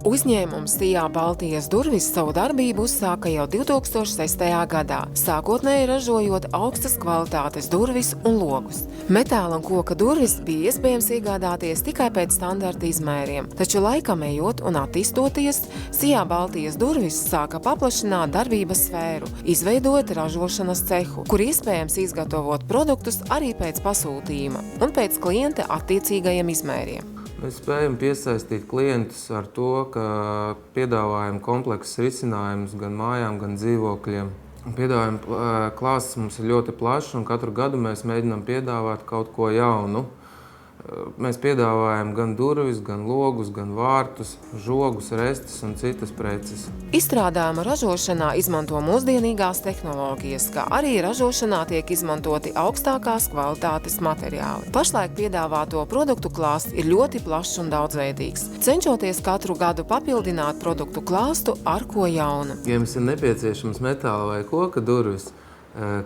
Uzņēmums Sijā Baltijas durvis savu darbību uzsāka jau 2006. gadā, sākotnēji ražojot augstas kvalitātes durvis un logus. Metāla un koka durvis bija iespējams iegādāties tikai pēc standarta izmēriem, taču laikam ejot un attīstoties, Sijā Baltijas durvis sāka paplašināt darbības sfēru, izveidot ražošanas cehu, kur iespējams izgatavot produktus arī pēc pasūtījuma un pēc klienta attiecīgajiem izmēriem. Mēs spējam piesaistīt klientus ar to, ka piedāvājam kompleksus risinājumus gan mājām, gan dzīvokļiem. Piedāvājuma klāsts mums ir ļoti plašs, un katru gadu mēs mēģinām piedāvāt kaut ko jaunu. Mēs piedāvājam gan durvis, gan logus, gan vārtus, žogus, restes un citas preces. Izstrādājuma ražošanā izmanto mūsdienīgās tehnoloģijas, kā arī ražošanā tiek izmantoti augstākās kvalitātes materiāli. Pašlaik piedāvāto produktu klāsts ir ļoti plašs un daudzveidīgs, cenšoties katru gadu papildināt produktu klāstu ar ko jaunu. Ja jums ir nepieciešams metāla vai koka durvis,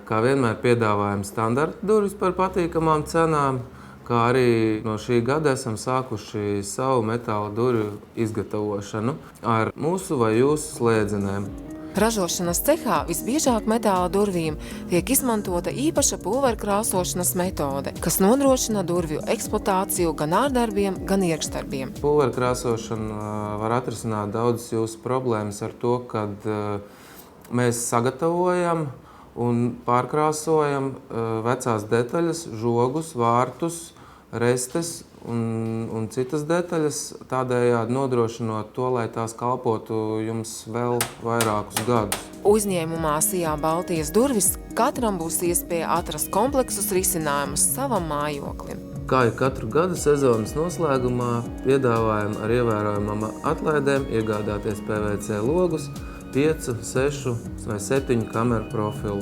kā vienmēr piedāvājam standarta durvis par patīkamām cenām, kā arī no šī gada esam sākuši savu metāla durvju izgatavošanu ar mūsu vai jūsu slēdzenēm. Ražošanas cehā visbiežāk metāla durvīm tiek izmantota īpaša pulverkrāsošanas metode, kas nodrošina durvju eksploatāciju gan ārdarbiem, gan iekšdarbiem. Pulverkrāsošana var atrisināt daudzas jūsu problēmas ar to, kad mēs sagatavojam un pārkrāsojam vecās detaļas, žogus, vārtus, restes un citas detaļas, tādējādi nodrošinot to, lai tās kalpotu jums vēl vairākus gadus. Uzņēmumā Sijā Baltijas durvis katram būs iespēja atrast kompleksus risinājumus savam mājoklim. Kā jau katru gadu sezonas noslēgumā piedāvājam ar ievērojamām atlaidēm iegādāties PVC logus, 5, 6 vai 7 kameru profilu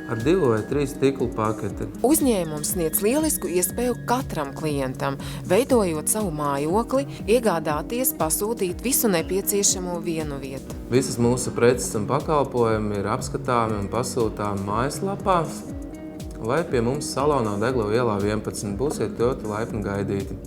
ar 2 vai 3 stiklu paketi. Uzņēmums sniedz lielisku iespēju katram klientam, veidojot savu mājokli, iegādāties, pasūtīt visu nepieciešamo vienu vietu. Visas mūsu preces un pakalpojumi ir apskatāmi un pasūtāmi mājaslapā, vai pie mums salonā Deglo ielā 11. Būsiet ļoti laipni gaidīti.